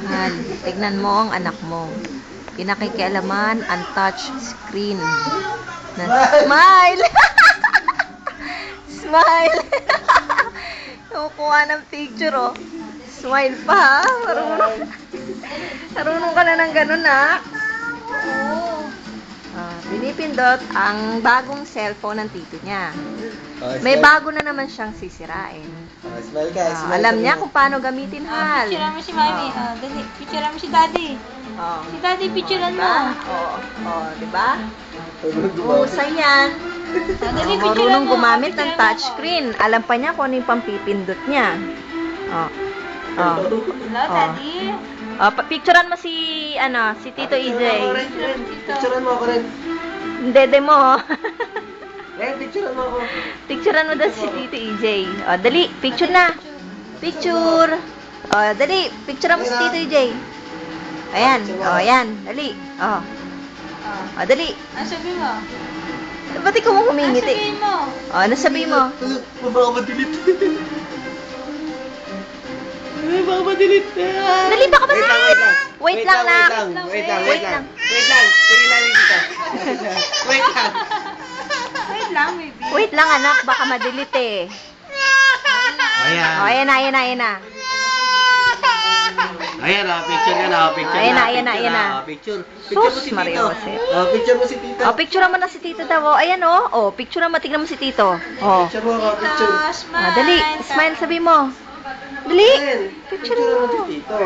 Yan. Tignan mo ang anak mo. Pinakikialaman ang touch screen. Smile! Smile! Kukuha ng picture, oh. Smile pa, ha? Marunong ka na ng ganun, ha? Pinipindot ang bagong cellphone ng tito niya. May bago na naman siyang sisirain. Smile ka, smile Alam ka niya muna. kung paano gamitin, Hal. Picturean mo si Mami. Dali. Picturean mo si Daddy. Oh. Si Daddy, picturean mo. Diba? Tulog Husay yan. Dali, picturean Marunong mo. gumamit ng Picturean mo. touchscreen. Alam pa niya kung ano yung pampipindot niya. Hello, Daddy. Picturean mo si Tito EJ. Picturean mo ako rin. Dede mo. Picturean mo ako. Picturean mo daw si Tito EJ. Dali, picture na. Picture. Dali, picturean mo si Tito EJ. Ayan, ayan, dali. Dali. Ano sabi mo? Ba't ikaw mo Ano humingiti? sabihin mo? Ano sabi mo? Baka madilit. Baka madilit. Dali, baka ba? Wait lang na. Wait lang. Tingin lang dito. Wait lang. Wait lang, baby. Wait lang, anak, baka madilit eh. Ayan. Ayan na. Ayan na, picture yan na. Picture Ayan na. Picture. Picture mo Sus, si Tito. Maria Jose. Picture mo si Tito. Picturean mo na si Tito daw. Ayan, oh. Picturean mo, tignan mo si Tito. Picture mo ako, picture. Smile. Dali, smile sabi mo. Dali. Picture mo si Tito.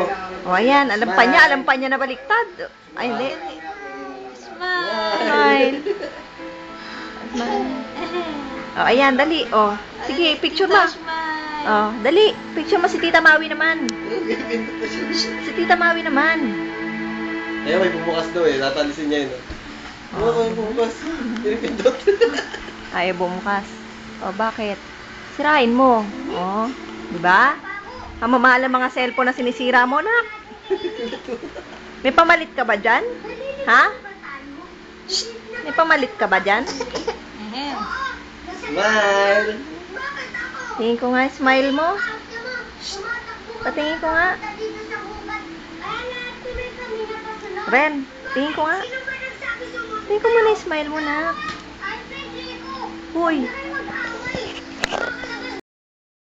Ayan, alam pa niya na baliktad. Ay, hindi. Smile. Smile. Ayan, dali. Sige, picture mo. Smile. Dali. Picture mo si Tita Maui naman. Pinipindot na siya. Si Tita Maui naman. Ayan, may bumukas daw eh. Tatalisin niya yun. May bumukas. Pinipindot. Ayaw bumukas. Bakit? Sirain mo. Di ba? Ang mamahal ang mga cellphone na sinisira mo, nak. May pamalit ka ba dyan? Ha? Shh! May pamalit ka ba dyan? Ahem. Smile. Tingin ko nga, smile mo. Shh! Patingin ko nga. Ren, tingin ko nga. Tingin ko muna yung smile mo, nak. Uy,